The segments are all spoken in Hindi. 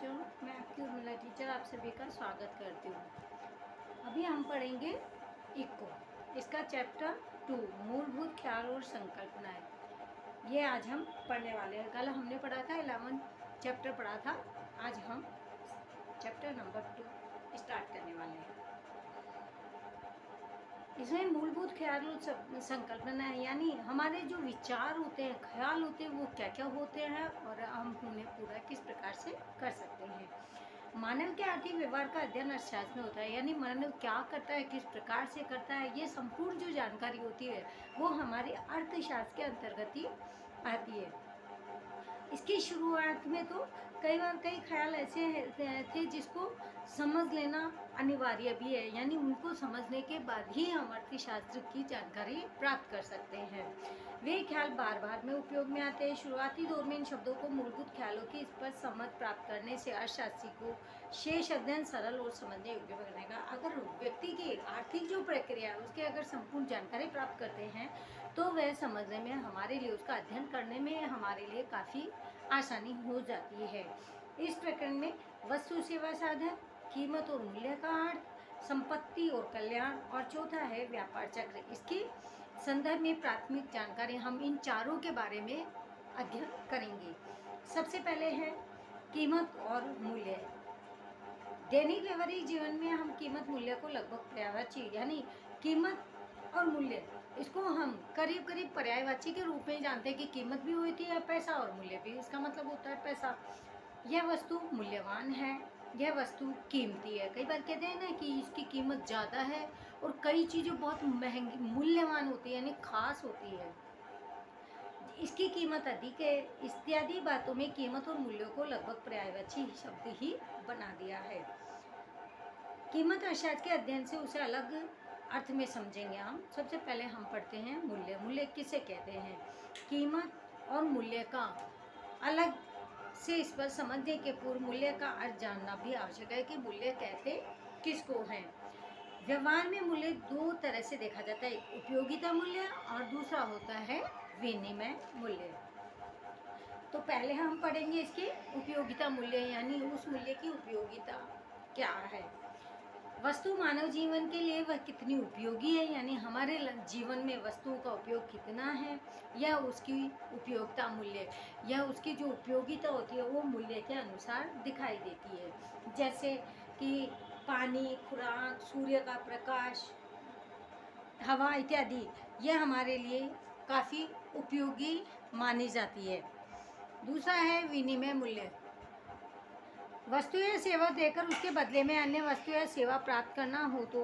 बच्चों, मैं आपकी उर्मिला टीचर आप सभी का स्वागत करती हूँ। अभी हम पढ़ेंगे इको, इसका चैप्टर 2 मूलभूत ख्याल और संकल्पनाएं। ये आज हम पढ़ने वाले हैं। कल हमने पढ़ा था 11 चैप्टर पढ़ा था। आज हम चैप्टर नंबर 2 स्टार्ट करने वाले हैं। इसमें मूलभूत ख्याल और संकल्पना है, यानी हमारे जो विचार होते हैं, ख्याल होते हैं, वो क्या क्या होते हैं और हम उन्हें पूरा किस प्रकार से कर सकते हैं। मानव के आर्थिक व्यवहार का अध्ययन अर्थशास्त्र में होता है, यानी मानव क्या करता है, किस प्रकार से करता है, ये संपूर्ण जो जानकारी होती है वो हमारे अर्थशास्त्र के अंतर्गत ही आती है। इसकी शुरुआत में तो कई ख्याल ऐसे थे जिसको समझ लेना अनिवार्य भी है, यानी उनको समझने के बाद ही हम अर्थशास्त्र की जानकारी प्राप्त कर सकते हैं। वे ख्याल बार बार में उपयोग में आते हैं। शुरुआती दौर में इन शब्दों को मूलभूत ख्यालों की स्पष्ट समझ प्राप्त करने से अर्थशास्त्री को शेष अध्ययन सरल और समझने योग्य बनेगा। अगर व्यक्ति की आर्थिक जो प्रक्रिया है उसकी अगर संपूर्ण जानकारी प्राप्त करते हैं तो वह समझने में, हमारे लिए उसका अध्ययन करने में हमारे लिए काफ़ी आसानी हो जाती है। इस प्रकरण में वस्तु सेवा साधन, कीमत और मूल्य का अर्थ, संपत्ति और कल्याण, और चौथा है व्यापार चक्र। इसके संदर्भ में प्राथमिक जानकारी हम इन चारों के बारे में अध्ययन करेंगे। सबसे पहले है कीमत और मूल्य। दैनिक व्यवहारिक जीवन में हम कीमत मूल्य को लगभग पर्यायवाची, यानी कीमत और मूल्य, इसको हम करीब करीब पर्यायवाची के रूप में जानते हैं कि कीमत भी होती है पैसा और मूल्य भी, इसका मतलब होता है पैसा। यह वस्तु मूल्यवान है, यह वस्तु कीमती है। कई बार कहते हैं ना कि इसकी कीमत ज़्यादा है और कई चीज़ें बहुत महंगी मूल्यवान होती है, यानी खास होती है, इसकी कीमत अधिक है। इत्यादि बातों में कीमत और मूल्यों को लगभग पर्यायवाची शब्द ही बना दिया है। कीमत अर्थशास्त्र के अध्ययन से उसे अलग अर्थ में समझेंगे हम। सबसे पहले हम पढ़ते हैं मूल्य। मूल्य किसे कहते हैं? कीमत और मूल्य का अलग से इस पर समझने के पूर्व मूल्य का अर्थ जानना भी आवश्यक है कि मूल्य कहते किसको हैं। व्यवहार में मूल्य दो तरह से देखा जाता है, एक उपयोगिता मूल्य और दूसरा होता है विनिमय मूल्य। तो पहले हम पढ़ेंगे इसके उपयोगिता मूल्य, यानी उस मूल्य की उपयोगिता क्या है। वस्तु मानव जीवन के लिए वह कितनी उपयोगी है, यानी हमारे जीवन में वस्तुओं का उपयोग कितना है, यह उसकी उपयोगिता मूल्य, यह उसकी जो उपयोगिता होती है वो मूल्य के अनुसार दिखाई देती है। जैसे कि पानी, खुराक, सूर्य का प्रकाश, हवा इत्यादि, यह हमारे लिए काफ़ी उपयोगी मानी जाती है। दूसरा है विनिमय मूल्य। वस्तु या सेवा देकर उसके बदले में अन्य वस्तु या सेवा प्राप्त करना हो तो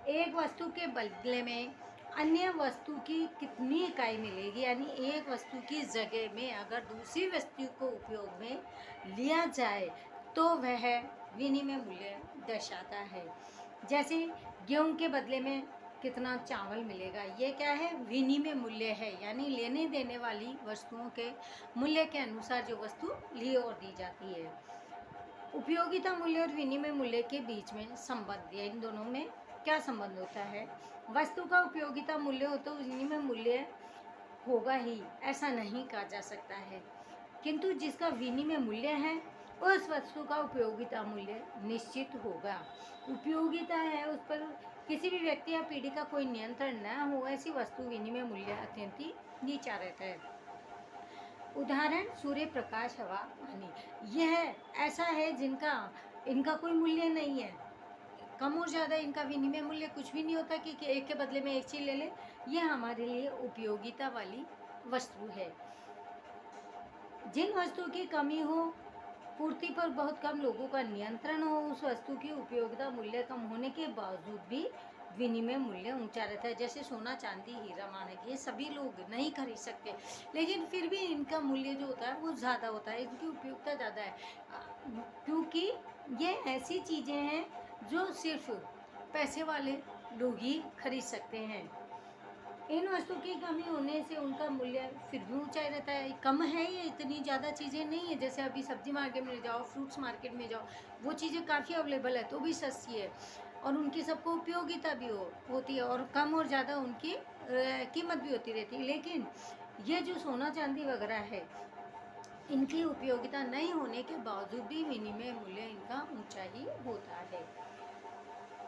एक वस्तु के बदले में अन्य वस्तु की कितनी इकाई मिलेगी, यानी एक वस्तु की जगह में अगर दूसरी वस्तु को उपयोग में लिया जाए तो वह विनिमय मूल्य दर्शाता है। जैसे गेहूं के बदले में कितना चावल मिलेगा, ये क्या है? विनिमय मूल्य है, यानी लेने देने वाली वस्तुओं के मूल्य के अनुसार जो वस्तु ली और दी जाती है। उपयोगिता मूल्य और विनिमय मूल्य के बीच में संबंध, या इन दोनों में क्या संबंध होता है? वस्तु का उपयोगिता मूल्य हो तो विनिमय मूल्य होगा ही, ऐसा नहीं कहा जा सकता है, किंतु जिसका विनिमय मूल्य है उस वस्तु का उपयोगिता मूल्य निश्चित होगा। उपयोगिता है, उस पर किसी भी व्यक्ति या पीढ़ी का कोई नियंत्रण न हो, ऐसी वस्तु विनिमय मूल्य अत्यंत ही नीचा रहता है। उदाहरण सूर्य प्रकाश, हवा, पानी, यह ऐसा है इनका कोई मूल्य नहीं है, कम और ज़्यादा इनका विनिमय मूल्य कुछ भी नहीं होता कि एक के बदले में एक चीज़ ले ले। यह हमारे लिए उपयोगिता वाली वस्तु है। जिन वस्तु की कमी हो, पूर्ति पर बहुत कम लोगों का नियंत्रण हो, उस वस्तु की उपयोगिता मूल्य कम होने के बावजूद भी विनिमय मूल्य ऊंचा रहता है। जैसे सोना, चांदी, हीरा, माणिक, ये सभी लोग नहीं खरीद सकते, लेकिन फिर भी इनका मूल्य जो होता है वो ज़्यादा होता है, इनकी उपयोगिता ज़्यादा है, क्योंकि ये ऐसी चीज़ें हैं जो सिर्फ पैसे वाले लोग ही खरीद सकते हैं। इन वस्तु की कमी होने से उनका मूल्य फिर भी ऊंचा रहता है। कम है, ये इतनी ज़्यादा चीज़ें नहीं है। जैसे अभी सब्जी मार्केट में जाओ, फ्रूट्स मार्केट में जाओ, वो चीज़ें काफ़ी अवेलेबल है तो भी सस्ती है और उनकी सबको उपयोगिता भी होती है और कम और ज़्यादा उनकी कीमत भी होती रहती है। लेकिन ये जो सोना चांदी वगैरह है, इनकी उपयोगिता नहीं होने के बावजूद भी विनिमय मूल्य इनका ऊंचा ही होता है।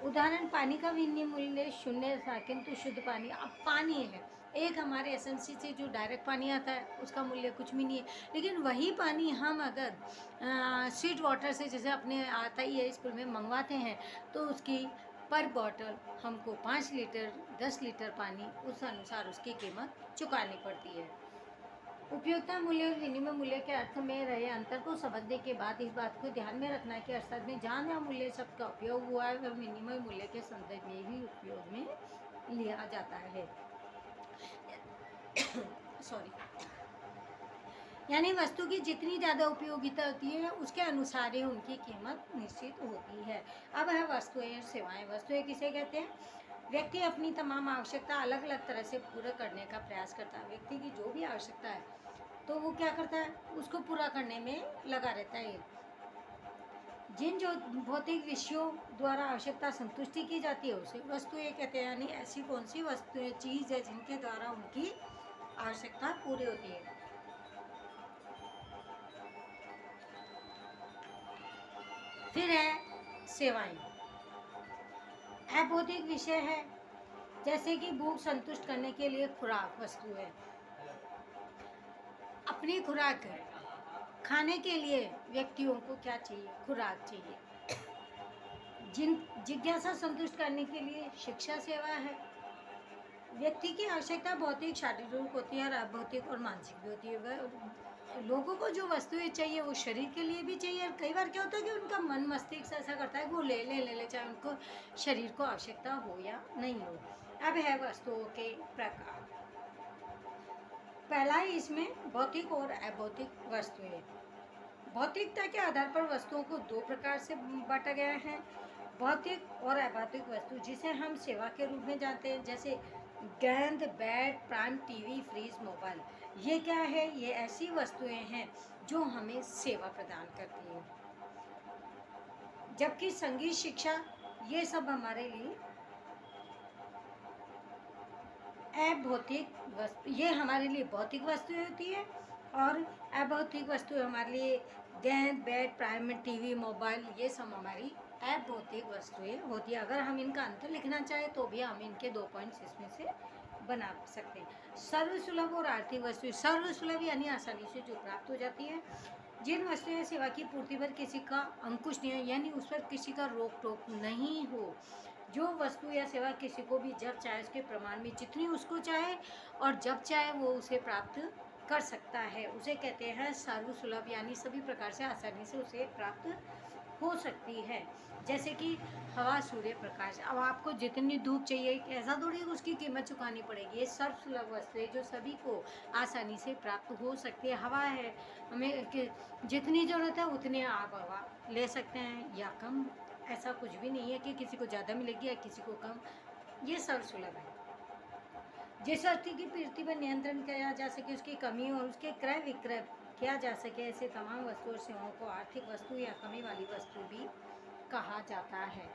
उदाहरण, पानी का विनिमय मूल्य शून्य था, किंतु शुद्ध पानी, अब पानी है, एक हमारे एसएमसी से जो डायरेक्ट पानी आता है उसका मूल्य कुछ भी नहीं है, लेकिन वही पानी हम अगर स्वीट वाटर से, जैसे अपने आता ही है स्कूल में, मंगवाते हैं, तो उसकी पर बॉटल हमको 5 लीटर 10 लीटर पानी उस अनुसार उसकी कीमत चुकानी पड़ती है। उपयोगिता मूल्य और विनिमय मूल्य के अर्थ में रहे अंतर को समझने के बाद इस बात को ध्यान में रखना है कि अर्थशास्त्र में जहाँ जहाँ मूल्य शब्द का उपयोग हुआ है वह विनिमय मूल्य के संदर्भ में भी उपयोग में लिया जाता है। सॉरी, यानी वस्तु की जितनी ज़्यादा उपयोगिता होती है उसके अनुसार ही उनकी कीमत निश्चित होती है। अब है वस्तुएं और सेवाएं। वस्तुएं किसे कहते हैं? व्यक्ति अपनी तमाम आवश्यकता अलग अलग तरह से पूरा करने का प्रयास करता है। व्यक्ति की जो भी आवश्यकता है तो वो क्या करता है, उसको पूरा करने में लगा रहता है। जिन जो भौतिक विषयों द्वारा आवश्यकता संतुष्टि की जाती है उसे वस्तुएं कहते हैं। यानी ऐसी कौन सी वस्तुएं, चीज़ है जिनके द्वारा उनकी आवश्यकता पूरी होती है। फिर है सेवाएं। अभौतिक विषय है, जैसे कि भूख संतुष्ट करने के लिए खुराक वस्तु है। अपनी खुराक खाने के लिए व्यक्तियों को क्या चाहिए? खुराक चाहिए। जिन जिज्ञासा संतुष्ट करने के लिए शिक्षा सेवा है। व्यक्ति की आवश्यकता भौतिक शारीरिक होती है और अभौतिक और मानसिक भी होती है। वह लोगों को जो वस्तुएं चाहिए वो शरीर के लिए भी चाहिए, और कई बार क्या होता है कि उनका मन मस्तिष्क ऐसा करता है वो ले चाहे उनको शरीर को आवश्यकता हो या नहीं हो। अब है वस्तुओं के प्रकार। पहला ही इसमें भौतिक और अभौतिक वस्तुएं। भौतिकता के आधार पर वस्तुओं को दो प्रकार से बांटा गया है, भौतिक और अभौतिक वस्तु, जिसे हम सेवा के रूप में जानते हैं, जैसे गेंद, bat, prime, TV, fridge, mobile. ये क्या है? ये ऐसी वस्तुएं हैं जो हमें सेवा प्रदान करती हैं। जबकि संगीत, शिक्षा, ये सब हमारे लिए अभौतिक वस्तु, ये हमारे लिए भौतिक वस्तुएं होती है, और अभौतिक वस्तु हमारे लिए गेंद, बैट, प्राइम, टीवी, मोबाइल, ये सब हमारी अभौतिक वस्तुएं होती है। अगर हम इनका अंतर लिखना चाहें तो भी हम इनके 2 पॉइंट्स इसमें से बना सकते हैं। सर्वसुलभ और आर्थिक वस्तुएं। सर्वसुलभ यानी आसानी से जो प्राप्त हो जाती है। जिन वस्तुएं सेवा की पूर्ति पर किसी का अंकुश नहीं है, यानी उस पर किसी का रोक टोक नहीं हो। जो वस्तु या सेवा किसी को भी जब चाहे उसके प्रमाण में जितनी उसको चाहे और जब चाहे वो उसे प्राप्त कर सकता है, उसे कहते हैं सर्वसुलभ, यानी सभी प्रकार से आसानी से उसे प्राप्त हो सकती है। जैसे कि हवा, सूर्य प्रकाश। अब आपको जितनी धूप चाहिए, ऐसा थोड़ी उसकी कीमत चुकानी पड़ेगी। ये सर्वसुलभ वस्तु है जो सभी को आसानी से प्राप्त हो सकती है। हवा है, हमें जितनी ज़रूरत है उतनी आप हवा ले सकते हैं या कम। ऐसा कुछ भी नहीं है कि किसी को ज़्यादा मिलेगी या किसी को कम। ये सर्वसुलभ है। जिस वस्तु की पूर्ति पर नियंत्रण किया जा सके, उसकी कमी और उसके क्रय विक्रय किया जा सके, ऐसे तमाम वस्तु और सेवाओं को आर्थिक वस्तु या कमी वाली वस्तु भी कहा जाता है।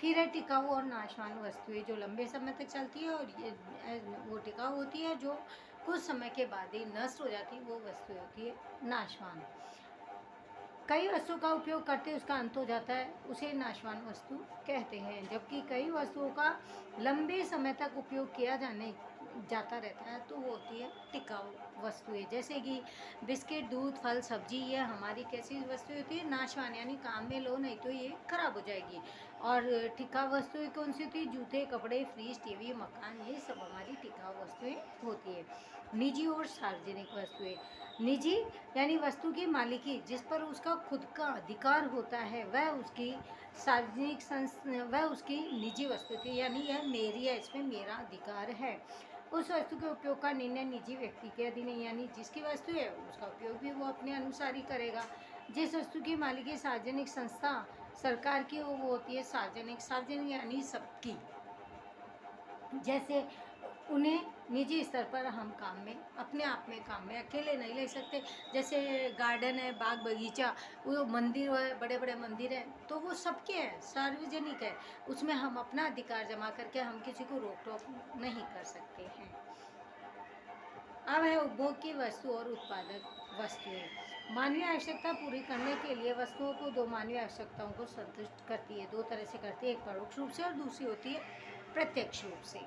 फिर है टिकाऊ और नाशवान वस्तुएं, जो लंबे समय तक चलती है, और ये वो टिकाऊ होती है जो कुछ समय के बाद ही नष्ट हो जाती है, वो वस्तु होती है नाशवान। कई वस्तुओं का उपयोग करते उसका अंत हो जाता है, उसे नाशवान वस्तु कहते हैं। जबकि कई वस्तुओं का लंबे समय तक उपयोग किया जाता रहता है तो वो होती है टिकाऊ वस्तुएं। जैसे कि बिस्किट, दूध, फल, सब्जी, ये हमारी कैसी वस्तुएं होती है? नाशवान, यानी काम में लो नहीं तो ये खराब हो जाएगी। और टिकाऊ वस्तुएं कौन सी होती है? जूते, कपड़े, फ्रिज, टीवी, मकान, ये सब हमारी टिकाऊ वस्तुएं होती है। निजी और सार्वजनिक वस्तुएं। निजी यानी वस्तु की मालिकी जिस पर उसका खुद का अधिकार होता है, वह उसकी सार्वजनिक वह उसकी निजी वस्तु थी, यानी यह मेरी है, इसमें मेरा अधिकार है। उस वस्तु के उपयोग का निर्णय निजी व्यक्ति के अधीन है, यानी जिसकी वस्तु है उसका उपयोग भी वो अपने अनुसार ही करेगा। जिस वस्तु की मालिकी सार्वजनिक संस्था, सरकार की वो होती है सार्वजनिक। सार्वजनिक यानी सबकी। जैसे उन्हें निजी स्तर पर हम काम में, अपने आप में काम में अकेले नहीं ले सकते। जैसे गार्डन है, बाग बगीचा, वो मंदिर है, बड़े बड़े मंदिर हैं, तो वो सबके हैं, सार्वजनिक है। उसमें हम अपना अधिकार जमा करके हम किसी को रोक टोक नहीं कर सकते हैं। अब है उपभोग की वस्तु और उत्पादक वस्तुएं। मानवीय आवश्यकता पूरी करने के लिए वस्तुओं को दो मानवीय आवश्यकताओं को संतुष्ट करती है। दो तरह से करती है, एक परोक्ष रूप से और दूसरी होती है प्रत्यक्ष रूप से।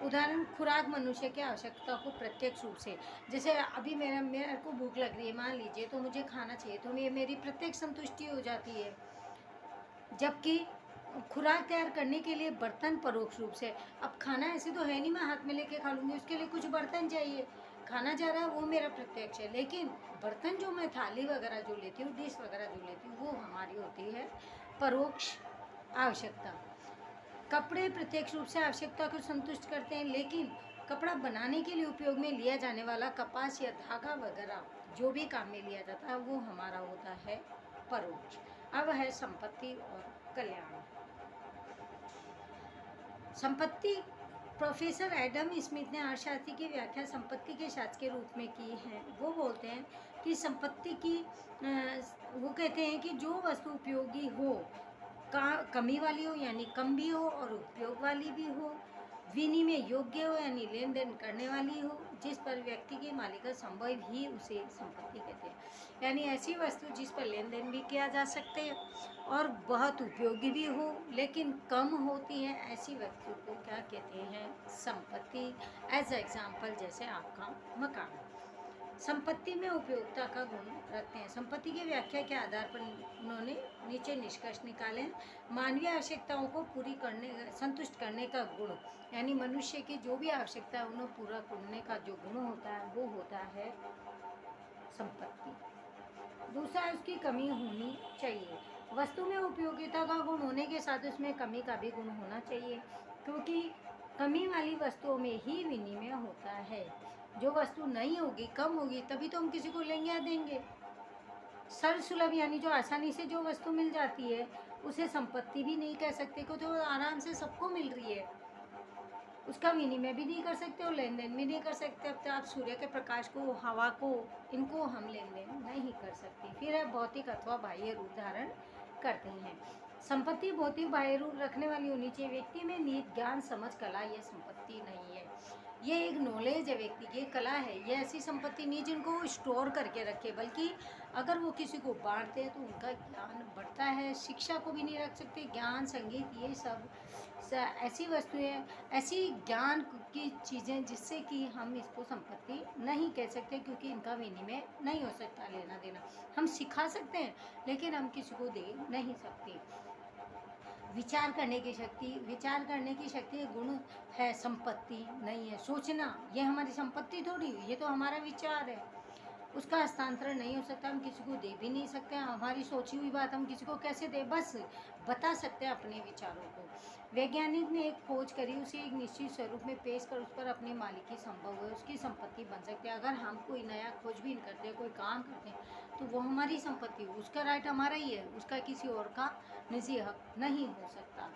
उदाहरण, खुराक मनुष्य की आवश्यकता को प्रत्यक्ष रूप से, जैसे अभी मेरे को भूख लग रही है मान लीजिए, तो मुझे खाना चाहिए, तो ये मेरी प्रत्यक्ष संतुष्टि हो जाती है। जबकि खुराक तैयार करने के लिए बर्तन परोक्ष रूप से। अब खाना ऐसे तो है नहीं मैं हाथ में लेके खा लूँगी, उसके लिए कुछ बर्तन चाहिए। खाना जा रहा है वो मेरा प्रत्यक्ष है, लेकिन बर्तन जो मैं थाली वगैरह जो लेती हूँ, डिश वगैरह जो लेती हूँ, वो हमारी होती है परोक्ष आवश्यकता। कपड़े प्रत्यक्ष रूप से आवश्यकता को संतुष्ट करते हैं, लेकिन कपड़ा बनाने के लिए उपयोग में लिया जाने वाला कपास या धागा वगैरह जो भी काम में लिया जाता है वो हमारा होता है परोक्ष। अब है संपत्ति और कल्याण। संपत्ति, प्रोफेसर एडम स्मिथ ने अर्थशास्त्र की व्याख्या संपत्ति के शास्त्र के रूप में की है। वो बोलते हैं कि संपत्ति की वो कहते हैं कि जो वस्तु उपयोगी हो, कमी वाली हो यानी कम भी हो और उपयोग वाली भी हो, विनिमय योग्य हो यानी लेन देन करने वाली हो, जिस पर व्यक्ति की मालिकाना संभव ही उसे संपत्ति कहते हैं। यानी ऐसी वस्तु जिस पर लेन देन भी किया जा सकते हैं और बहुत उपयोगी भी हो लेकिन कम होती है, ऐसी वस्तु को क्या कहते हैं? संपत्ति। एज एग्जाम्पल जैसे आपका मकान। संपत्ति में उपयोगिता का गुण रखते हैं। संपत्ति की व्याख्या के आधार पर उन्होंने नीचे निष्कर्ष निकाले हैं। मानवीय आवश्यकताओं को पूरी करने संतुष्ट करने का गुण, यानी मनुष्य की जो भी आवश्यकता है उन्हें पूरा करने का जो गुण होता है वो होता है संपत्ति। दूसरा है उसकी कमी होनी चाहिए। वस्तु में उपयोगिता का गुण होने के साथ उसमें कमी का भी गुण होना चाहिए, क्योंकि कमी वाली वस्तुओं में ही विनिमय होता है। जो वस्तु नहीं होगी, कम होगी, तभी तो हम किसी को लेंगे या देंगे। सर्वसुलभ यानी जो आसानी से जो वस्तु मिल जाती है उसे संपत्ति भी नहीं कह सकते, क्योंकि तो आराम से सबको मिल रही है, उसका विनिमय भी नहीं कर सकते और लेन देन भी नहीं कर सकते। अब तो आप सूर्य के प्रकाश को, हवा को, इनको हम लेन देन नहीं कर सकते। फिर है भौतिक अथवा बाह्य रूप धारण करते हैं। संपत्ति भौतिक बाह्य रूप रखने वाली होनी चाहिए। व्यक्ति में निहित ज्ञान, समझ, कला यह संपत्ति नहीं है। ये एक नॉलेज है, व्यक्ति की कला है। ये ऐसी संपत्ति नहीं जिनको वो स्टोर करके रखे, बल्कि अगर वो किसी को बांटते हैं तो उनका ज्ञान बढ़ता है। शिक्षा को भी नहीं रख सकते, ज्ञान, संगीत, ये सब ऐसी वस्तुएं, ऐसी ज्ञान की चीज़ें जिससे कि हम इसको संपत्ति नहीं कह सकते, क्योंकि इनका विनिमय नहीं हो सकता, लेना देना। हम सिखा सकते हैं लेकिन हम किसी को दे नहीं सकते। विचार करने की शक्ति, विचार करने की शक्ति गुण है, संपत्ति नहीं है। सोचना, ये हमारी संपत्ति थोड़ी, ये तो हमारा विचार है, उसका हस्तांतरण नहीं हो सकता, हम किसी को दे भी नहीं सकते। हमारी सोची हुई बात हम किसी को कैसे दे, बस बता सकते हैं अपने विचारों को। वैज्ञानिक ने एक खोज करी, उसे एक निश्चित स्वरूप में पेश कर उस पर अपनी मालिकी संभव है, उसकी संपत्ति बन सकती है। अगर हम कोई नया खोजबीन करते हैं, कोई काम करते हैं, तो वो हमारी संपत्ति, उसका राइट हमारा ही है, उसका किसी और का निजी हक नहीं हो सकता।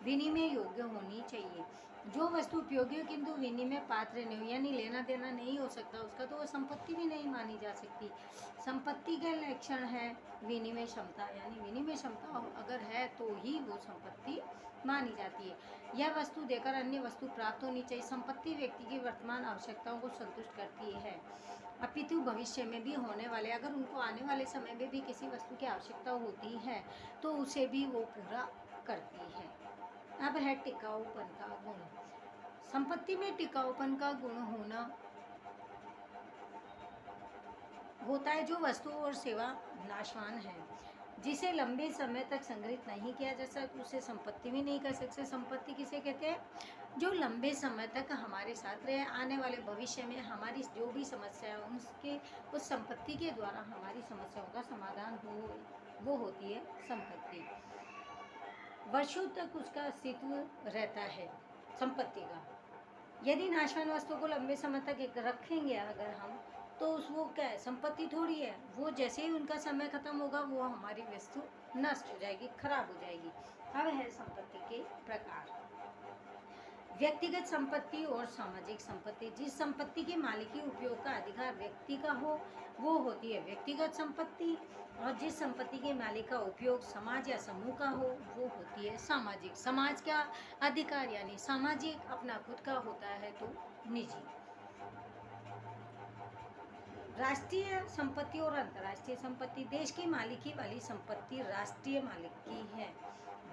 विनिमय योग्य होनी चाहिए। जो वस्तु उपयोगी हो किंतु विनिमय पात्र नहीं हो, यानी लेना देना नहीं हो सकता उसका, तो वो संपत्ति भी नहीं मानी जा सकती। संपत्ति के लक्षण है विनिमय क्षमता, यानी विनिमय क्षमता अगर है तो ही वो संपत्ति मानी जाती है। यह वस्तु देकर अन्य वस्तु प्राप्त होनी चाहिए। संपत्ति व्यक्ति की वर्तमान आवश्यकताओं को संतुष्ट करती है, अपितु भविष्य में भी होने वाले, अगर उनको आने वाले समय में भी किसी वस्तु की आवश्यकता होती है तो उसे भी वो पूरा करती है। अब है टिकाऊपन का गुण। संपत्ति में टिकाऊपन का गुण होता है जो वस्तु और सेवा नाशवान है, जिसे लंबे समय तक संग्रहित नहीं किया जा सकता, उसे संपत्ति भी नहीं कर सकते। संपत्ति किसे कहते हैं? जो लंबे समय तक हमारे साथ रहे, आने वाले भविष्य में हमारी जो भी समस्या है उसके उस संपत्ति के द्वारा हमारी समस्याओं का समाधान हो, वो होती है संपत्ति। वर्षों तक उसका अस्तित्व रहता है संपत्ति का। यदि नाशवान वस्तु को लंबे समय तक एक रखेंगे अगर हम, तो उस वो क्या है, संपत्ति थोड़ी है। वो जैसे ही उनका समय खत्म होगा वो हमारी वस्तु नष्ट हो जाएगी, खराब हो जाएगी। अब है संपत्ति के प्रकार। व्यक्तिगत संपत्ति और सामाजिक संपत्ति। जिस संपत्ति की मालिकी उपयोग का अधिकार व्यक्ति का हो वो होती है व्यक्तिगत संपत्ति, और जिस संपत्ति के मालिक का उपयोग समाज या समूह का हो वो होती है सामाजिक। समाज का अधिकार यानी सामाजिक, अपना खुद का होता है तो निजी। राष्ट्रीय संपत्ति और अंतर्राष्ट्रीय संपत्ति। देश की मालिकी वाली संपत्ति राष्ट्रीय मालिकी है।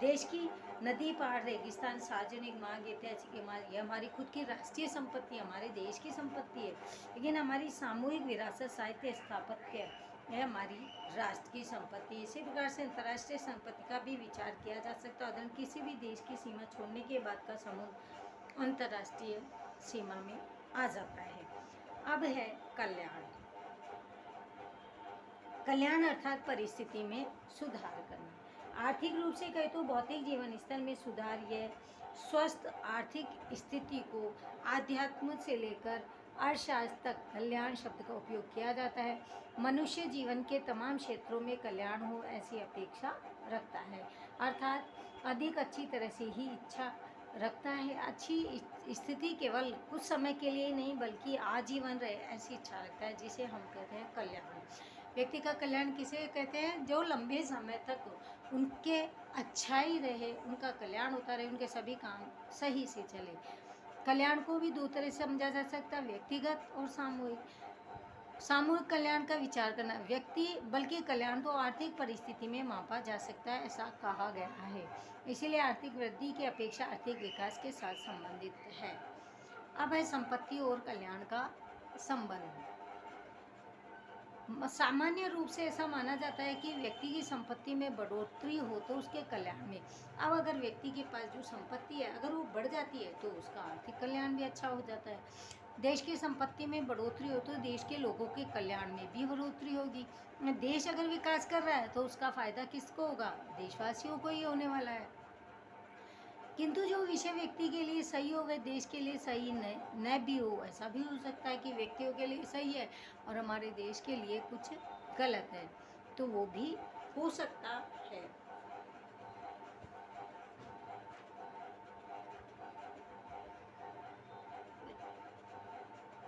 देश की नदी, पहाड़, रेगिस्तान, सार्वजनिक मार्ग, ऐतिहासिक इमारत, ये हमारी खुद की राष्ट्रीय संपत्ति, हमारे देश की संपत्ति है। लेकिन हमारी सामूहिक विरासत, साहित्य, स्थापत्य, यह हमारी राष्ट्र की संपत्ति। इसी प्रकार से अंतर्राष्ट्रीय संपत्ति का भी विचार किया जा सकता है। उदाहरण, किसी भी देश की सीमा छोड़ने के बाद का समूह अंतर्राष्ट्रीय सीमा में आ जाता है। अब है कल्याण। कल्याण अर्थात परिस्थिति में सुधार करना। आर्थिक रूप से कहे तो भौतिक जीवन स्तर में सुधार, यह स्वस्थ आर्थिक स्थिति को आध्यात्म से लेकर अर्थशास्त्र तक कल्याण शब्द का उपयोग किया जाता है। मनुष्य जीवन के तमाम क्षेत्रों में कल्याण हो ऐसी अपेक्षा रखता है, अर्थात अधिक अच्छी तरह से ही इच्छा रखता है। अच्छी स्थिति केवल कुछ समय के लिए नहीं बल्कि आजीवन रहे ऐसी इच्छा रखता है, जिसे हम कहते हैं कल्याण। व्यक्ति का कल्याण किसे कहते हैं? जो लंबे समय तक उनके अच्छा ही रहे, उनका कल्याण होता रहे, उनके सभी काम सही से चले। कल्याण को भी दो तरह से समझा जा सकता है, व्यक्तिगत और सामूहिक। सामूहिक कल्याण का विचार करना, व्यक्ति बल्कि कल्याण तो आर्थिक परिस्थिति में मापा जा सकता है, ऐसा कहा गया है। इसीलिए आर्थिक वृद्धि की अपेक्षा आर्थिक विकास के साथ संबंधित है। अब है संपत्ति और कल्याण का संबंध। सामान्य रूप से ऐसा माना जाता है कि व्यक्ति की संपत्ति में बढ़ोतरी हो तो उसके कल्याण में। अब अगर व्यक्ति के पास जो संपत्ति है अगर वो बढ़ जाती है तो उसका आर्थिक कल्याण भी अच्छा हो जाता है। देश की संपत्ति में बढ़ोतरी हो तो देश के लोगों के कल्याण में भी बढ़ोतरी होगी। देश अगर विकास कर रहा है तो उसका फायदा किसको होगा? देशवासियों को ही होने वाला है। किंतु जो विषय व्यक्ति के लिए सही हो वह देश के लिए सही न भी हो। ऐसा भी हो सकता है कि व्यक्तियों के लिए सही है और हमारे देश के लिए कुछ गलत है, तो वो भी हो सकता है।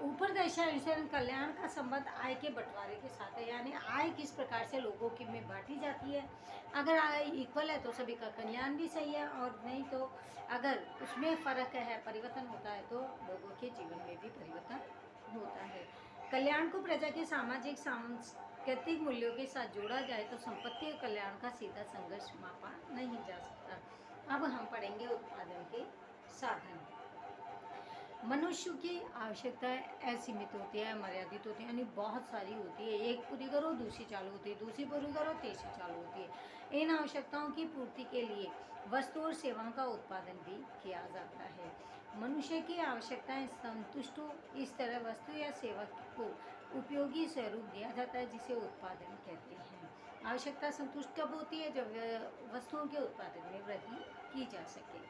ऊपर दर्शाए कल्याण का संबंध आय के बंटवारे के साथ है, यानी आय किस प्रकार से लोगों की में बांटी जाती है। अगर आय इक्वल है तो सभी का कल्याण भी सही है, और नहीं तो अगर उसमें फर्क है, परिवर्तन होता है, तो लोगों के जीवन में भी परिवर्तन होता है। कल्याण को प्रजा के सामाजिक सांस्कृतिक मूल्यों के साथ जोड़ा जाए तो संपत्ति और कल्याण का सीधा संघर्ष मापा नहीं जा सकता। अब हम पढ़ेंगे उत्पादन के साधन। मनुष्य की आवश्यकताएं असीमित होती है, मर्यादित होती है, यानी बहुत सारी होती है। एक पूरी करो दूसरी चालू होती है, दूसरी पूरी करो तीसरी चालू होती है। इन आवश्यकताओं की पूर्ति के लिए वस्तु और सेवाओं का उत्पादन भी किया जाता है। मनुष्य की आवश्यकताएं संतुष्ट हो इस तरह वस्तु या सेवा को उपयोगी स्वरूप दिया जाता है, जिसे उत्पादन कहते हैं। आवश्यकता संतुष्ट कब होती है? जब वस्तुओं के उत्पादन में वृद्धि की जा सके।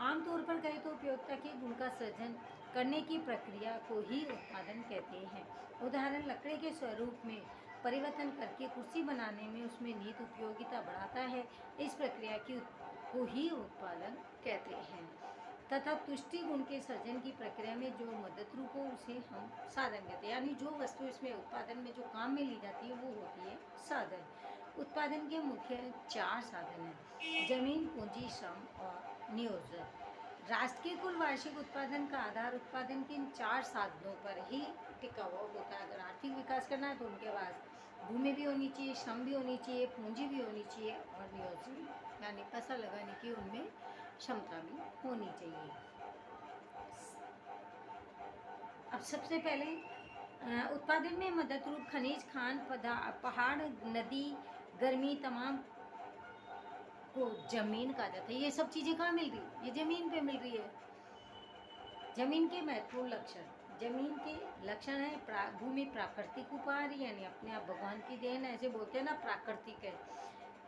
आमतौर पर कहें तो उपयोगिता के गुण का सृजन करने की प्रक्रिया को ही उत्पादन कहते हैं। उदाहरण, लकड़ी के स्वरूप में परिवर्तन करके कुर्सी बनाने में उसमें निहित उपयोगिता बढ़ाता है। इस प्रक्रिया को ही उत्पादन कहते हैं। तथा तुष्टि गुण के सर्जन की प्रक्रिया में जो मदद रूप हो उसे हम साधन कहते हैं, यानी जो वस्तु इसमें उत्पादन में जो काम में ली जाती है वो होती है साधन। उत्पादन के मुख्य 4 साधन हैं: जमीन, पूंजी, श्रम और नियोजन। राष्ट्र के कुल वार्षिक उत्पादन का आधार उत्पादन के इन 4 साधनों पर ही टिका हुआ होता है। अगर आर्थिक विकास करना है तो उनके पास भूमि भी होनी चाहिए, श्रम भी होनी चाहिए, पूंजी भी होनी चाहिए और नियोजन यानी पैसा लगाने की उनमें क्षमता भी होनी चाहिए। अब सबसे पहले उत्पादन में मदद रूप खनिज, खान, पहाड़, नदी, गर्मी, तमाम को जमीन कहा जाता है। ये सब चीज़ें कहाँ मिल रही है? ये जमीन पे मिल रही है। जमीन के महत्वपूर्ण लक्षण। जमीन के लक्षण है भूमि प्राकृतिक उपहार, यानी अपने आप भगवान की देन है। ऐसे बोलते हैं ना, प्राकृतिक है,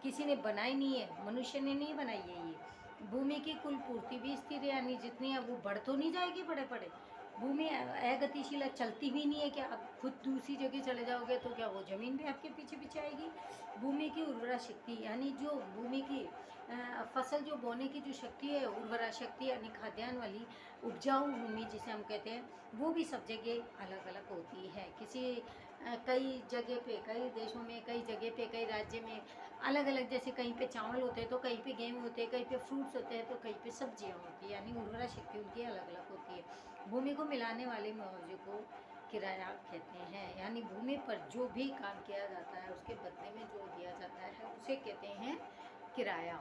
किसी ने बनाई नहीं है, मनुष्य ने नहीं बनाई है ये। भूमि की कुल पूर्ति भी स्थिर है, यानी जितनी अब वो बढ़ तो नहीं जाएगी पड़े पड़े। भूमि अगतिशील है, चलती भी नहीं है कि आप खुद दूसरी जगह चले जाओगे तो क्या वो ज़मीन भी आपके पीछे पीछे आएगी। भूमि की उर्वरा शक्ति, यानी जो भूमि की फसल जो बोने की जो शक्ति है, उर्वरा शक्ति यानी खाद्यान्न वाली उपजाऊ भूमि जिसे हम कहते हैं, वो भी सब जगह अलग अलग होती है। कई जगह पे, कई देशों में, कई जगह पे, कई राज्य में अलग अलग, जैसे कहीं पे चावल होते हैं तो कहीं पे गेहूँ होते हैं, कहीं पे फ्रूट्स होते हैं तो कहीं पे सब्जियाँ होती है, यानी उर्वरा शक्ति उनकी अलग अलग होती है। भूमि को मिलाने वाले मुआवजे को किराया कहते हैं। यानी भूमि पर जो भी काम किया जाता है उसके बदले में जो दिया जाता है उसे कहते हैं किराया।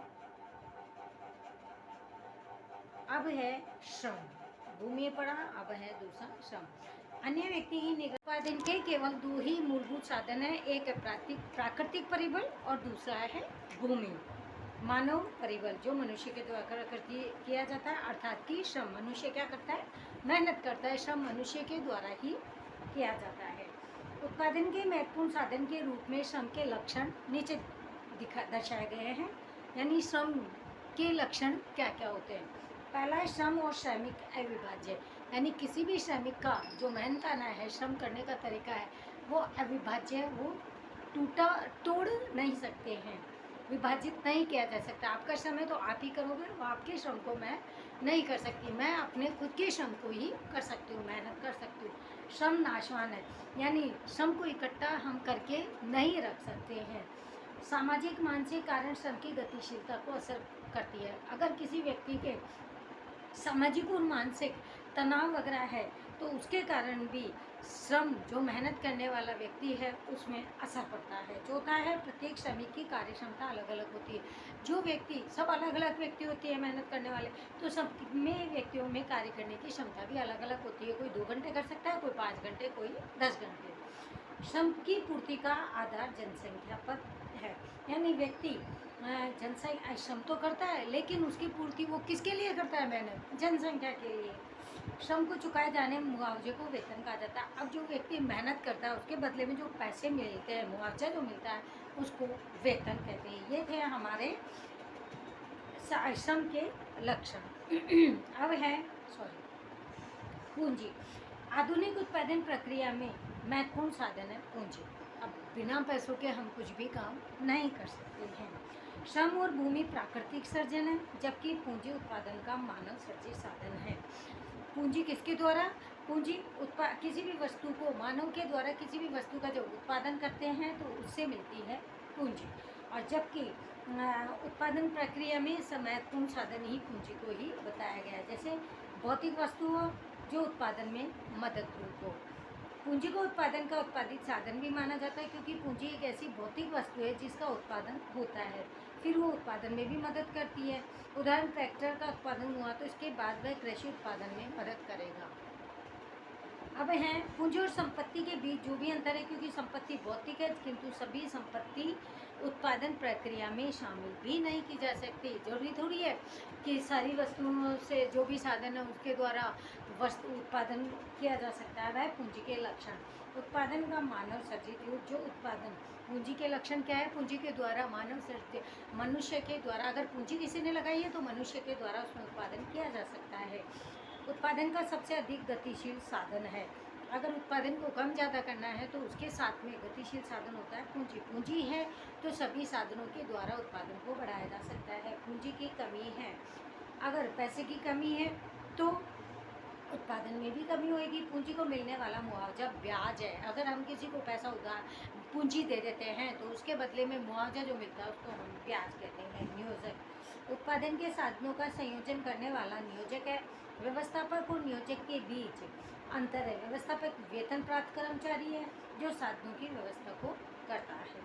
अब है श्रम, भूमि पड़ा, अब है दूसरा श्रम। अन्य व्यक्ति की निगरानी उत्पादन के केवल दो ही मूलभूत साधन है, एक है प्राकृतिक परिबल और दूसरा है भूमि। मानव परिबल जो मनुष्य के द्वारा किया जाता है, अर्थात कि श्रम मनुष्य क्या करता है, मेहनत करता है, श्रम मनुष्य के द्वारा ही किया जाता है। उत्पादन के महत्वपूर्ण साधन के रूप में श्रम के लक्षण नीचे दर्शाए गए हैं। यानी श्रम के लक्षण क्या क्या होते हैं। पहला है श्रम और श्रमिक अविभाज्य, यानी किसी भी श्रमिक का जो मेहनताना है, श्रम करने का तरीका है वो अविभाज्य है, वो तोड़ नहीं सकते हैं, विभाजित नहीं किया जा सकता। आपका श्रम है तो आप ही करोगे, वो आपके श्रम को मैं नहीं कर सकती, मैं अपने खुद के श्रम को ही कर सकती हूँ, मेहनत कर सकती हूँ। श्रम नाशवान है, यानी श्रम को इकट्ठा हम करके नहीं रख सकते हैं। सामाजिक मानसिक कारण श्रम की गतिशीलता को असर करती है। अगर किसी व्यक्ति के सामाजिक और मानसिक तनाव वगैरह है तो उसके कारण भी श्रम जो मेहनत करने वाला व्यक्ति है उसमें असर पड़ता है। चौथा है प्रत्येक श्रमिक की कार्य क्षमता अलग अलग होती है। जो व्यक्ति सब अलग अलग व्यक्ति होती है मेहनत करने वाले, तो सब में व्यक्तियों में कार्य करने की क्षमता भी अलग अलग होती है। कोई 2 घंटे कर सकता है, कोई 5 घंटे, कोई 10 घंटे। श्रम की पूर्ति का आधार जनसंख्या पर है, यानी व्यक्ति जनसंख्या श्रम तो करता है लेकिन उसकी पूर्ति वो किसके लिए करता है, मेहनत जनसंख्या के लिए। श्रम को चुकाए जाने मुआवजे को वेतन कहा जाता है। अब जो व्यक्ति मेहनत करता है उसके बदले में जो पैसे मिलते हैं, मुआवजा जो मिलता है उसको वेतन कहते हैं। ये थे हमारे श्रम के लक्षण। अब है पूंजी। आधुनिक उत्पादन प्रक्रिया में महत्वपूर्ण साधन है पूंजी। अब बिना पैसों के हम कुछ भी काम नहीं कर सकते हैं। श्रम और भूमि प्राकृतिक सर्जन है, जबकि पूंजी उत्पादन का मानव सर्जित साधन है। पूंजी किसके द्वारा, पूंजी किसी भी वस्तु को मानव के द्वारा किसी भी वस्तु का जब उत्पादन करते हैं तो उससे मिलती है पूंजी। और जबकि उत्पादन प्रक्रिया में महत्वपूर्ण साधन ही पूंजी को ही बताया गया है। जैसे भौतिक वस्तुओं जो उत्पादन में मदद रूप हो। पूंजी को उत्पादन का उत्पादित साधन भी माना जाता है, क्योंकि पूंजी एक ऐसी भौतिक वस्तु है जिसका उत्पादन होता है, फिर वो उत्पादन में भी मदद करती है। उदाहरण ट्रैक्टर का उत्पादन हुआ तो इसके बाद वह कृषि उत्पादन में मदद करेगा। अब है पूंजी और संपत्ति के बीच जो भी अंतर है, क्योंकि संपत्ति भौतिक है किंतु सभी संपत्ति उत्पादन प्रक्रिया में शामिल भी नहीं की जा सकती। जरूरी थोड़ी है कि सारी वस्तुओं से जो भी साधन है उसके द्वारा वस्तु उत्पादन किया जा सकता है। वह पूंजी के लक्षण। उत्पादन का मानव सर्जित जो उत्पादन, पूंजी के लक्षण क्या है, पूंजी के द्वारा मानव सर्जित, मनुष्य के द्वारा, अगर पूंजी किसी ने लगाई है तो मनुष्य के द्वारा उसमें उत्पादन किया जा सकता है। उत्पादन का सबसे अधिक गतिशील साधन है। अगर उत्पादन को कम ज़्यादा करना है तो उसके साथ में गतिशील साधन होता है पूंजी। पूंजी है तो सभी साधनों के द्वारा उत्पादन को बढ़ाया जा सकता है। पूंजी की कमी है, अगर पैसे की कमी है तो उत्पादन में भी कमी होगी। पूंजी को मिलने वाला मुआवजा ब्याज है। अगर हम किसी को पैसा उधार पूंजी दे देते हैं तो उसके बदले में मुआवजा जो मिलता है उसको हम ब्याज कहते हैं। नियोजक उत्पादन के साधनों का संयोजन करने वाला नियोजक है। व्यवस्थापक और नियोजक के बीच अंतर है। व्यवस्थापक वेतन प्राप्त कर्मचारी है जो साधनों की व्यवस्था को करता है।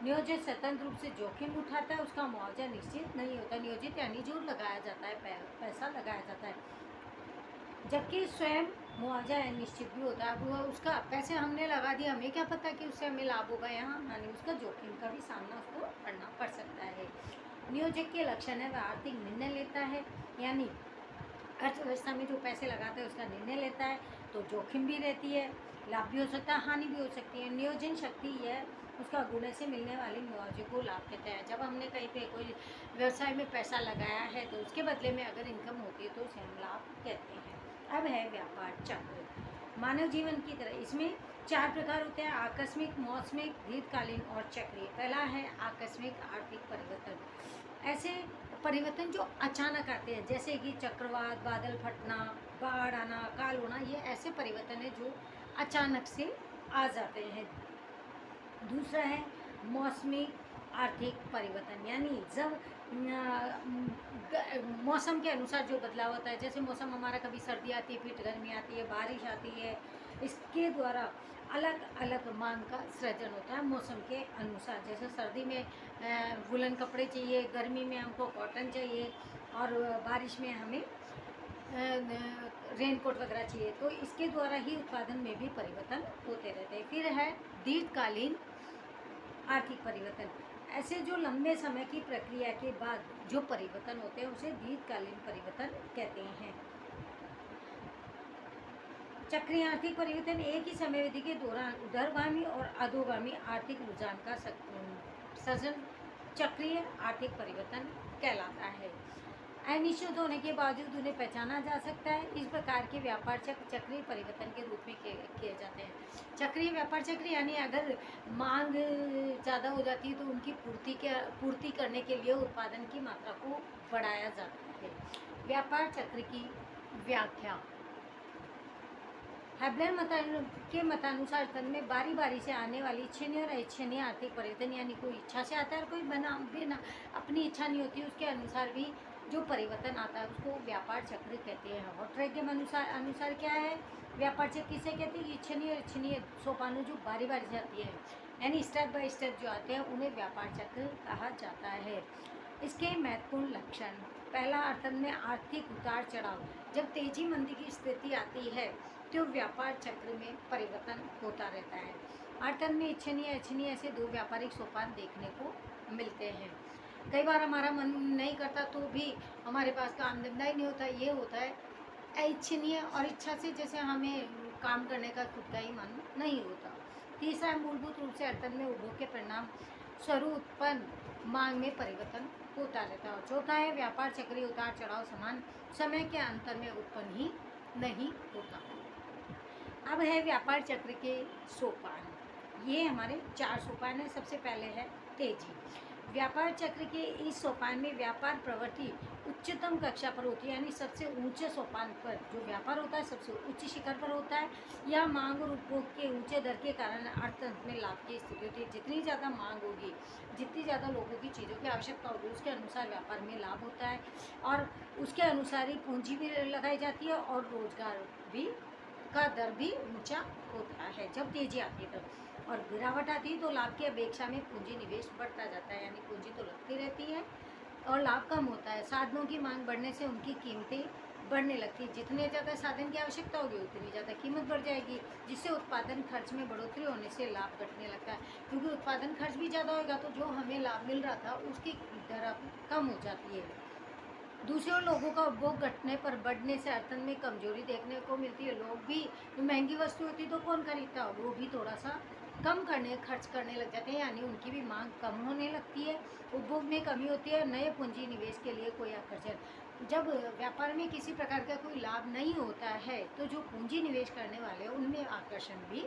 नियोजित स्वतंत्र रूप से जोखिम उठाता है, उसका मुआवजा निश्चित नहीं होता। नियोजित यानी जो लगाया जाता है, पैसा लगाया जाता है, जबकि स्वयं मुआवजा निश्चित भी होता है। वो उसका पैसे हमने लगा दिया, हमें क्या पता कि उससे हमें लाभ होगा, यहाँ यानी उसका जोखिम का भी सामना उसको करना पड़ सकता है। नियोजक के लक्षण है वह आर्थिक निर्णय लेता है, यानी अर्थव्यवस्था में जो पैसे लगाता है उसका निर्णय लेता है, तो जोखिम भी रहती है, लाभ भी हो सकता है, हानि भी हो सकती है। नियोजन शक्ति है उसका गुण से मिलने वाले मुआवजे को लाभ कहते हैं। जब हमने कहीं पे कोई व्यवसाय में पैसा लगाया है तो उसके बदले में अगर इनकम होती है तो उसे हम लाभ कहते हैं। अब है व्यापार चक्र। मानव जीवन की तरह इसमें 4 प्रकार होते हैं: आकस्मिक, मौसमिक, दीर्घकालीन और चक्रीय। पहला है आकस्मिक आर्थिक परिवर्तन। ऐसे परिवर्तन जो अचानक आते हैं, जैसे कि चक्रवात, बादल फटना, बाढ़ आना, अकाल होना, ये ऐसे परिवर्तन है जो अचानक से आ जाते हैं। दूसरा है मौसमी आर्थिक परिवर्तन, यानी जब मौसम के अनुसार जो बदलाव होता है, जैसे मौसम हमारा कभी सर्दी आती है, फिर गर्मी आती है, बारिश आती है, इसके द्वारा अलग अलग मांग का सृजन होता है मौसम के अनुसार। जैसे सर्दी में वुलन कपड़े चाहिए, गर्मी में हमको कॉटन चाहिए, और बारिश में हमें रेनकोट वगैरह चाहिए। तो इसके द्वारा ही उत्पादन में भी परिवर्तन होते रहते हैं। फिर है दीर्घकालीन आर्थिक परिवर्तन। ऐसे जो लंबे समय की प्रक्रिया के बाद जो परिवर्तन होते हैं उसे दीर्घकालीन परिवर्तन कहते हैं। चक्रीय आर्थिक परिवर्तन एक ही समय अवधि के दौरान ऊर्ध्वगामी और अधोगामी आर्थिक रुझान का सृजन चक्रीय आर्थिक परिवर्तन कहलाता है। अनिश्चित होने के बावजूद उन्हें पहचाना जा सकता है। इस प्रकार के व्यापार चक्र चक्रीय परिवर्तन के रूप में किए जाते हैं। चक्रीय व्यापार चक्र यानी अगर मांग ज़्यादा हो जाती है तो उनकी पूर्ति करने के लिए उत्पादन की मात्रा को बढ़ाया जाता है। व्यापार चक्र की व्याख्या हैबलर के मतानुसार तन में बारी बारी से आने वाली इच्छनीय और अइच्छनीय आर्थिक परिवर्तन, यानी कोई इच्छा से आता है और कोई बिना अपनी इच्छा नहीं होती उसके अनुसार भी जो परिवर्तन आता है उसको व्यापार चक्र कहते हैं। हॉटरेक के अनुसार क्या है व्यापार चक्र किसे कहते हैं? इच्छनीय और इच्छनीय सोपानों जो बारी बारी से आती है, यानी स्टेप बाय स्टेप जो आते हैं उन्हें व्यापार चक्र कहा जाता है। इसके महत्वपूर्ण लक्षण, पहला अर्थन में आर्थिक उतार चढ़ाव। जब तेजी मंदी की स्थिति आती है तो व्यापार चक्र में परिवर्तन होता रहता है। अर्थन में इच्छनीय अइच्छनीय ऐसे दो व्यापारिक सोपान देखने को मिलते हैं। कई बार हमारा मन नहीं करता तो भी हमारे पास काम धंधा ही नहीं होता, ये होता है अइच्छनीय, और इच्छा से जैसे हमें काम करने का खुद का ही मन नहीं होता। तीसरा है मूलभूत रूप से अर्थन में उपभोग के परिणाम स्वरूप उत्पन्न मांग में परिवर्तन होता रहता है। और चौथा है व्यापार चक्रीय उतार चढ़ाव समान समय के अंतर में उत्पन्न ही नहीं होता। अब है व्यापार चक्र के सोपान। ये हमारे 4 सोपान है। सबसे पहले है तेजी। व्यापार चक्र के इस सोपान में व्यापार प्रवृत्ति उच्चतम कक्षा पर होती है, यानी सबसे ऊंचे सोपान पर जो व्यापार होता है सबसे उच्च शिखर पर होता है। यह मांग और उपभोग के ऊंचे दर के कारण अर्थतंत्र में लाभ की स्थिति होती है। जितनी ज़्यादा मांग होगी, जितनी ज़्यादा लोगों की चीज़ों की आवश्यकता होगी, उसके अनुसार व्यापार में लाभ होता है और उसके अनुसार ही पूंजी भी लगाई जाती है और रोजगार भी का दर भी ऊंचा होता है जब तेजी आती है तब। और गिरावट आती है तो लाभ की अपेक्षा में पूंजी निवेश बढ़ता जाता है, यानी पूंजी तो लगती रहती है और लाभ कम होता है। साधनों की मांग बढ़ने से उनकी कीमतें बढ़ने लगती है। जितने ज़्यादा साधन की आवश्यकता होगी उतनी ज़्यादा कीमत बढ़ जाएगी, जिससे उत्पादन खर्च में बढ़ोतरी होने से लाभ घटने लगता है। क्योंकि उत्पादन खर्च भी ज़्यादा होगा तो जो हमें लाभ मिल रहा था उसकी दर अब कम हो जाती है। दूसरे लोगों का उपभोग घटने पर बढ़ने से अर्थन में कमजोरी देखने को मिलती है। लोग भी महंगी वस्तु होती तो कौन खरीदता, वो भी थोड़ा सा कम खर्च करने लग जाते हैं, यानी उनकी भी मांग कम होने लगती है, उपभोग में कमी होती है। नए पूंजी निवेश के लिए कोई आकर्षण, जब व्यापार में किसी प्रकार का कोई लाभ नहीं होता है तो जो पूंजी निवेश करने वाले हैं उनमें आकर्षण भी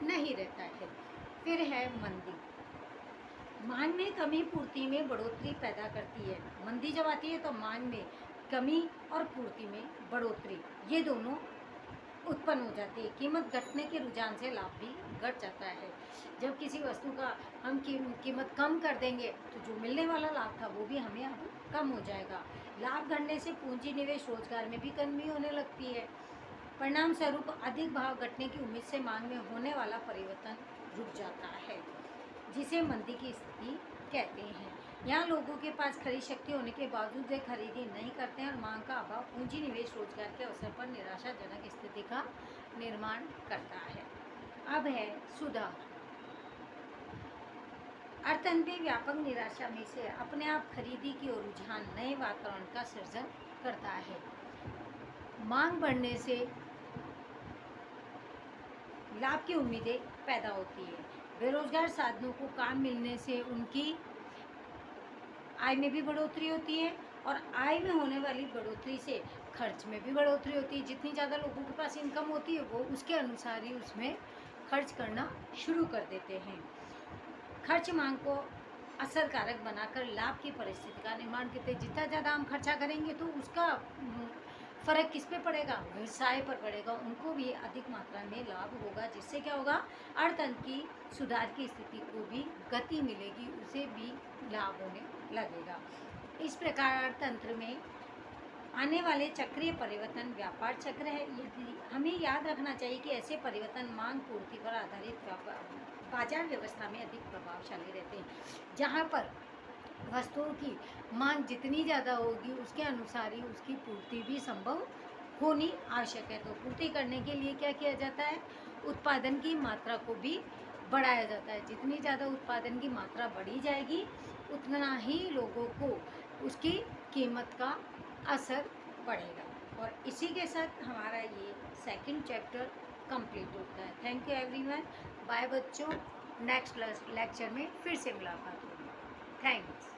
नहीं रहता है। फिर है मंदी। मांग में कमी पूर्ति में बढ़ोतरी पैदा करती है। मंदी जब आती है तो मांग में कमी और पूर्ति में बढ़ोतरी ये दोनों उत्पन्न हो जाती है। कीमत घटने के रुझान से लाभ भी घट जाता है। जब किसी वस्तु का हम कीमत कम कर देंगे तो जो मिलने वाला लाभ था वो भी हमें अब कम हो जाएगा। लाभ घटने से पूंजी निवेश रोजगार में भी कमी होने लगती है। परिणाम स्वरूप अधिक भाव घटने की उम्मीद से मांग में होने वाला परिवर्तन रुक जाता है, जिसे मंदी की स्थिति कहते हैं। यहाँ लोगों के पास खरीद शक्ति होने के बावजूद वे खरीदी नहीं करते हैं और मांग का अभाव पूंजी निवेश रोजगार के अवसर पर निराशाजनक स्थिति का निर्माण करता है। अब है सुधार। अर्थतंत्र में व्यापक निराशा में से अपने आप खरीदी की ओर रुझान नए वातावरण का सृजन करता है। मांग बढ़ने से लाभ की उम्मीदें पैदा होती है। बेरोजगार साधनों को काम मिलने से उनकी आय में भी बढ़ोतरी होती है और आय में होने वाली बढ़ोतरी से खर्च में भी बढ़ोतरी होती है। जितनी ज़्यादा लोगों के पास इनकम होती है वो उसके अनुसार ही उसमें खर्च करना शुरू कर देते हैं। खर्च मांग को असरकारक बनाकर लाभ की परिस्थिति का निर्माण करते हैं। जितना ज़्यादा हम खर्चा करेंगे तो उसका फ़र्क किस पे पड़ेगा? व्यवसाय पर पड़ेगा, उनको भी अधिक मात्रा में लाभ होगा, जिससे क्या होगा अर्थतंत्र की सुधार की स्थिति को भी गति मिलेगी, उसे भी लाभ होने लगेगा। इस प्रकार अर्थतंत्र में आने वाले चक्रीय परिवर्तन व्यापार चक्र है। यदि हमें याद रखना चाहिए कि ऐसे परिवर्तन मांग पूर्ति पर आधारित बाजार व्यवस्था में अधिक प्रभावशाली रहते हैं, जहाँ पर वस्तुओं की मांग जितनी ज़्यादा होगी उसके अनुसार ही उसकी पूर्ति भी संभव होनी आवश्यक है। तो पूर्ति करने के लिए क्या किया जाता है, उत्पादन की मात्रा को भी बढ़ाया जाता है। जितनी ज़्यादा उत्पादन की मात्रा बढ़ी जाएगी उतना ही लोगों को उसकी कीमत का असर पड़ेगा। और इसी के साथ हमारा ये सेकंड चैप्टर कंप्लीट होता है। थैंक यू एवरीवन, बाय बच्चों। नेक्स्ट लेक्चर में फिर से मुलाकात होगी। थैंक्स।